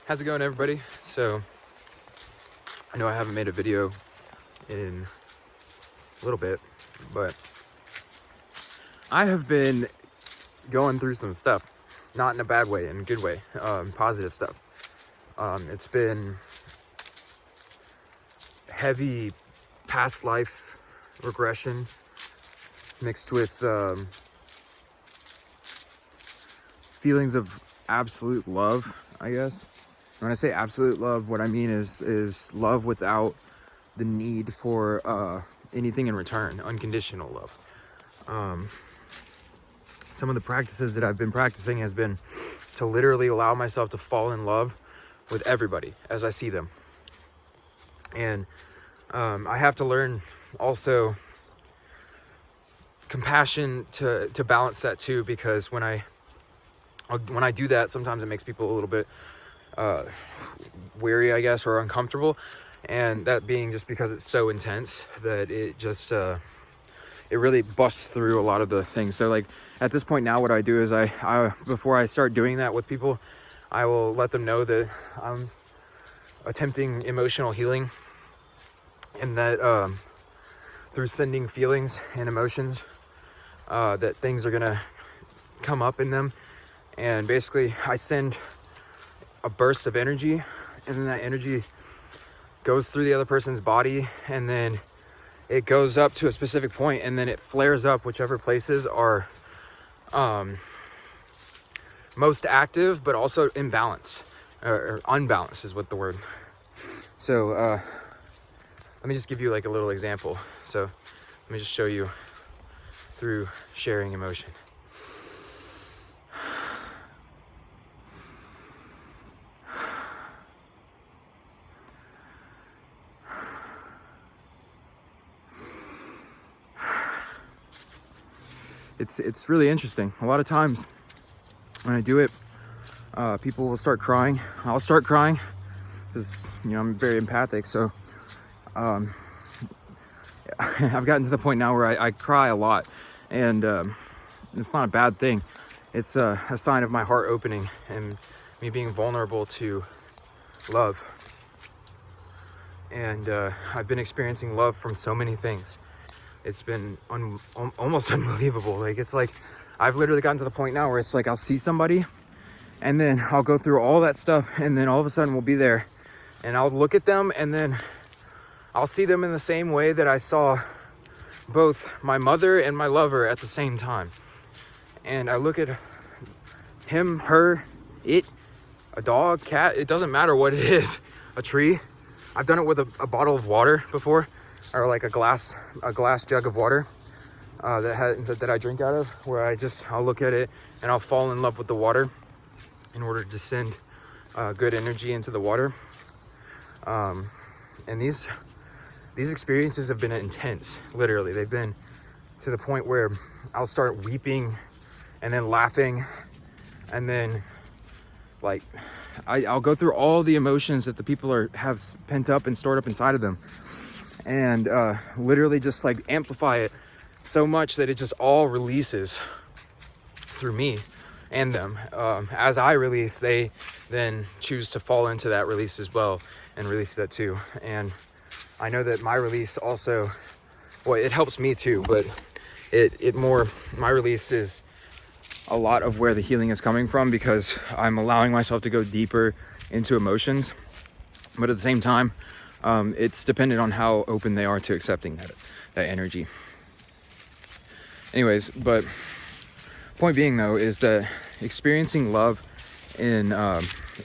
How's it going, everybody? So I know I haven't made a video in a little bit, but I have been going through some stuff, not in a bad way, in a good way, positive stuff. It's been heavy past life regression mixed with feelings of absolute love, I guess. When I say absolute love, what I mean is love without the need for anything in return, unconditional love. Some of the practices that I've been practicing has been to literally allow myself to fall in love with everybody as I see them. And I have to learn also compassion to balance that too, because when I do that, sometimes it makes people a little bit weary, I guess, or uncomfortable. And that being just because it's so intense that it just it really busts through a lot of the things. So like at this point now, what I do is I before I start doing that with people, I will let them know that I'm attempting emotional healing, and that through sending feelings and emotions, that things are gonna come up in them. And basically I send a burst of energy, and then that energy goes through the other person's body, and then it goes up to a specific point, and then it flares up whichever places are most active but also imbalanced, or unbalanced is what the word. So let me just give you like a little example. So let me just show you through sharing emotion. It's really interesting. A lot of times when I do it, people will start crying. I'll start crying because, you know, I'm very empathic. So I've gotten to the point now where I cry a lot, and it's not a bad thing. It's a sign of my heart opening and me being vulnerable to love. And I've been experiencing love from so many things. It's been almost unbelievable. Like, it's like I've literally gotten to the point now where it's like I'll see somebody, and then I'll go through all that stuff, and then all of a sudden we'll be there, and I'll look at them, and then I'll see them in the same way that I saw both my mother and my lover at the same time. And I look at him, her, it, a dog, cat, it doesn't matter what it is, a tree. I've done it with a bottle of water before, or like a glass jug of water that I drink out of, where I'll look at it and I'll fall in love with the water in order to send good energy into the water. And these experiences have been intense. Literally, they've been to the point where I'll start weeping and then laughing, and then like I'll go through all the emotions that the people have pent up and stored up inside of them, and literally just like amplify it so much that it just all releases through me and them. As I release, they then choose to fall into that release as well and release that too. And I know that my release also, well, it helps me too, but my release is a lot of where the healing is coming from, because I'm allowing myself to go deeper into emotions. But at the same time, it's dependent on how open they are to accepting that energy. Anyways, but point being though is that experiencing love in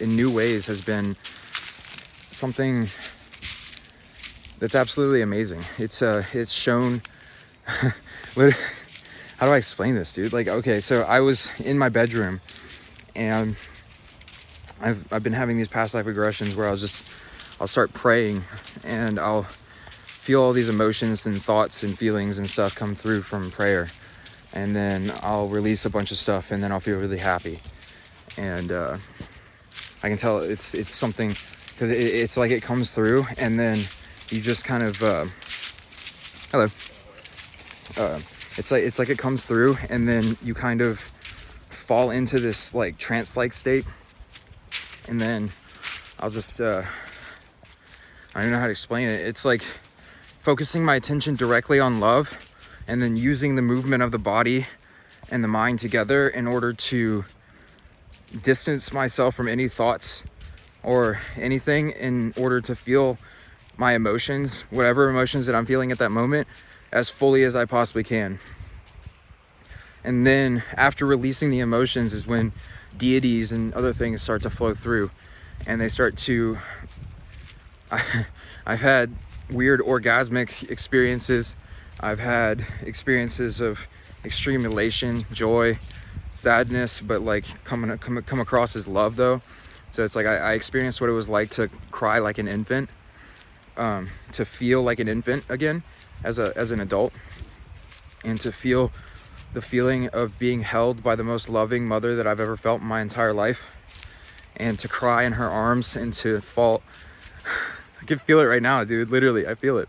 new ways has been something that's absolutely amazing. It's shown. How do I explain this, dude? Like, okay, so I was in my bedroom, and I've been having these past life regressions where I'll start praying, and I'll feel all these emotions and thoughts and feelings and stuff come through from prayer, and then I'll release a bunch of stuff, and then I'll feel really happy. And I can tell it's something, because it's like it comes through, and then you just kind of hello. It's like it comes through, and then you kind of fall into this like trance-like state, and then I'll just, I don't know how to explain it. It's like focusing my attention directly on love and then using the movement of the body and the mind together in order to distance myself from any thoughts or anything, in order to feel my emotions, whatever emotions that I'm feeling at that moment, as fully as I possibly can. And then after releasing the emotions is when deities and other things start to flow through, and they start to, I've had weird orgasmic experiences. I've had experiences of extreme elation, joy, sadness, but like come across as love though. So it's like I experienced what it was like to cry like an infant, to feel like an infant again as an adult, and to feel the feeling of being held by the most loving mother that I've ever felt in my entire life, and to cry in her arms and to fall. I can feel it right now, dude. Literally, I feel it.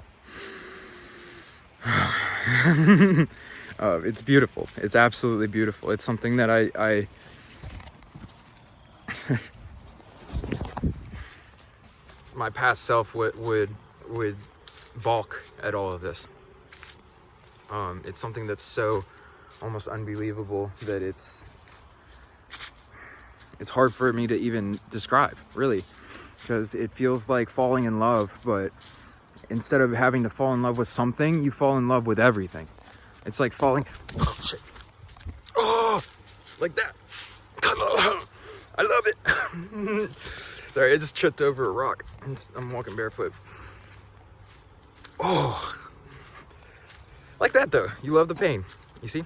It's beautiful. It's absolutely beautiful. It's something that I my past self would balk at all of this. It's something that's so almost unbelievable that it's hard for me to even describe, really, because it feels like falling in love, but instead of having to fall in love with something, you fall in love with everything. It's like falling, oh shit, oh, like that. I love it. Sorry, I just tripped over a rock. I'm walking barefoot. Oh, like that though. You love the pain, you see?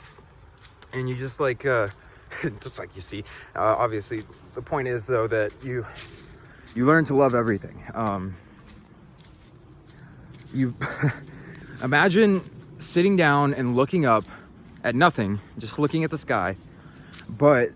And you just like, just like you see, obviously the point is though that you learn to love everything. You imagine sitting down and looking up at nothing, just looking at the sky, but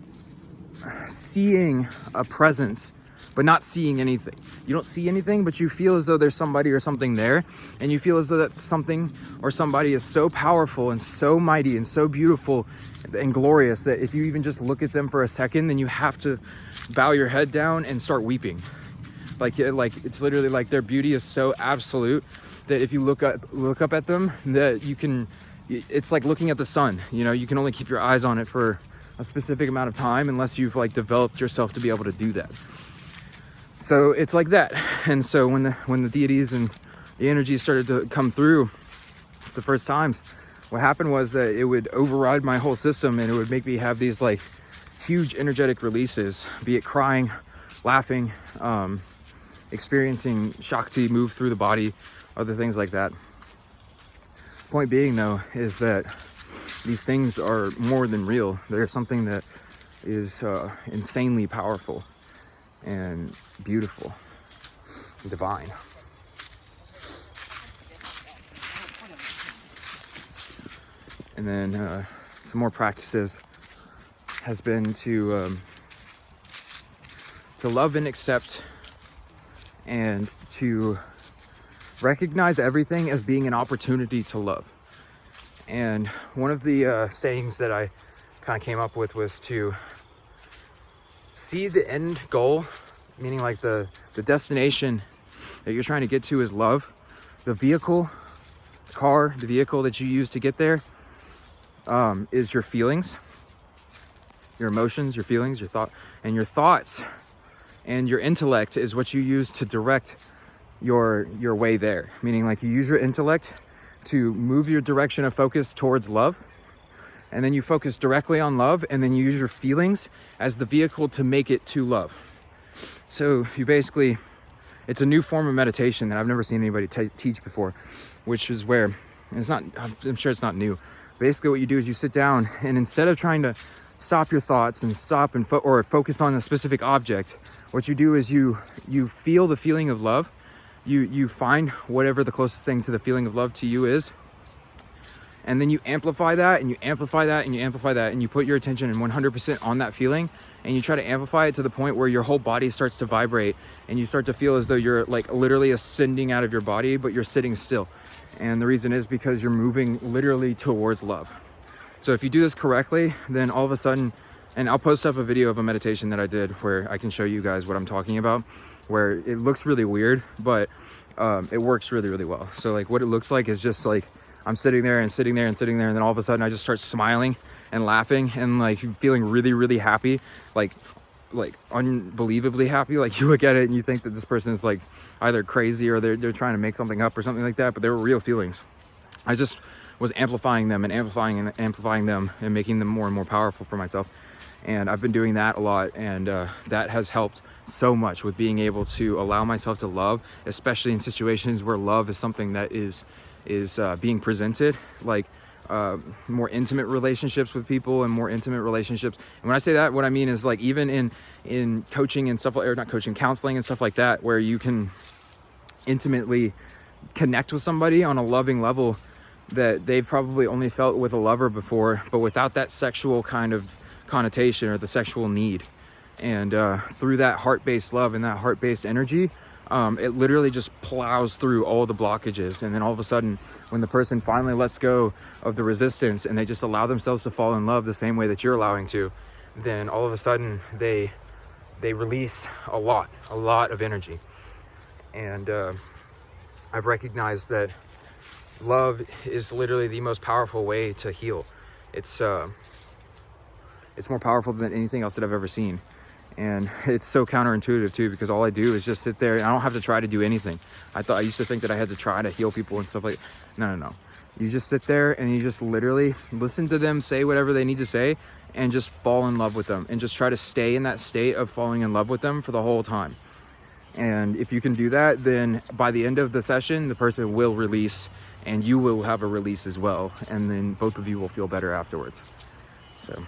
seeing a presence, but not seeing anything. You don't see anything, but you feel as though there's somebody or something there, and you feel as though that something or somebody is so powerful and so mighty and so beautiful and glorious that if you even just look at them for a second, then you have to bow your head down and start weeping. Like it's literally like their beauty is so absolute that if you look up at them, that you can, it's like looking at the sun. You know, you can only keep your eyes on it for a specific amount of time unless you've like developed yourself to be able to do that. So it's like that. And so when the deities and the energies started to come through the first times, what happened was that it would override my whole system, and it would make me have these like huge energetic releases, be it crying, laughing, experiencing Shakti move through the body, other things like that. Point being though is that these things are more than real. They're something that is insanely powerful and beautiful, and divine. And then some more practices has been to love and accept, and to recognize everything as being an opportunity to love. And one of the sayings that I kind of came up with was to see the end goal, meaning like the destination that you're trying to get to is love. The vehicle, the car, the vehicle that you use to get there is your feelings, your emotions, your feelings, your thought, and your thoughts and your intellect is what you use to direct your way there. Meaning like you use your intellect to move your direction of focus towards love, and then you focus directly on love, and then you use your feelings as the vehicle to make it to love. So you basically, it's a new form of meditation that I've never seen anybody teach before, which is where, and it's not, I'm sure it's not new. Basically what you do is you sit down, and instead of trying to stop your thoughts and stop and or focus on a specific object, what you do is you feel the feeling of love. You find whatever the closest thing to the feeling of love to you is, and then you amplify that, and you amplify that, and you amplify that, and you put your attention in 100% on that feeling, and you try to amplify it to the point where your whole body starts to vibrate, and you start to feel as though you're like literally ascending out of your body, but you're sitting still. And the reason is because you're moving literally towards love. So if you do this correctly, then all of a sudden And I'll post up a video of a meditation that I did where I can show you guys what I'm talking about, where it looks really weird, but it works really, really well. So like what it looks like is just like I'm sitting there and sitting there and sitting there, and then all of a sudden I just start smiling and laughing and like feeling really, really happy, like unbelievably happy. Like you look at it and you think that this person is like either crazy or they're trying to make something up or something like that, but they were real feelings. I just was amplifying them and amplifying them and making them more and more powerful for myself. And I've been doing that a lot, and that has helped so much with being able to allow myself to love, especially in situations where love is something that is being presented, like more intimate relationships with people and more intimate relationships. And when I say that, what I mean is like even in coaching and stuff like, or not coaching, counseling and stuff like that, where you can intimately connect with somebody on a loving level that they've probably only felt with a lover before, but without that sexual kind of connotation or the sexual need. And through that heart-based love and that heart-based energy, it literally just plows through all the blockages. And then all of a sudden, when the person finally lets go of the resistance and they just allow themselves to fall in love the same way that you're allowing to, then all of a sudden they release a lot of energy. And I've recognized that love is literally the most powerful way to heal. It's more powerful than anything else that I've ever seen. And it's so counterintuitive too, because all I do is just sit there and I don't have to try to do anything. I used to think that I had to try to heal people and stuff like that. No. You just sit there and you just literally listen to them say whatever they need to say and just fall in love with them and just try to stay in that state of falling in love with them for the whole time. And if you can do that, then by the end of the session, the person will release and you will have a release as well. And then both of you will feel better afterwards. So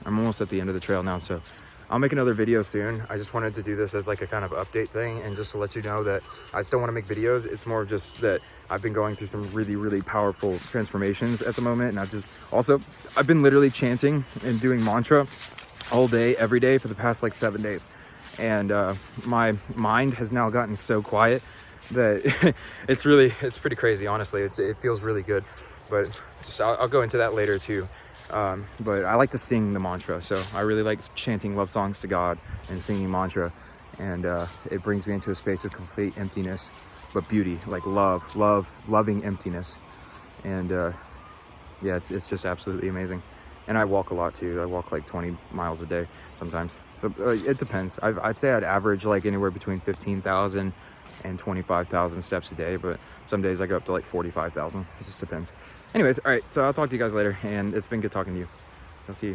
I'm almost at the end of the trail now, so I'll make another video soon. I just wanted to do this as like a kind of update thing and just to let you know that I still want to make videos. It's more just that I've been going through some really, really powerful transformations at the moment. And I've been literally chanting and doing mantra all day, every day for the past like 7 days. And my mind has now gotten so quiet that it's pretty crazy, honestly. It feels really good, but I'll go into that later too. But I like to sing the mantra, so I really like chanting love songs to God and singing mantra, and it brings me into a space of complete emptiness, but beauty, like loving emptiness. And yeah, it's just absolutely amazing. And I walk a lot too. I walk like 20 miles a day sometimes, so it depends. I'd say I'd average like anywhere between 15,000 and 25,000 steps a day, but some days I go up to like 45,000. It just depends. Anyways, all right, so I'll talk to you guys later, and it's been good talking to you. I'll see you.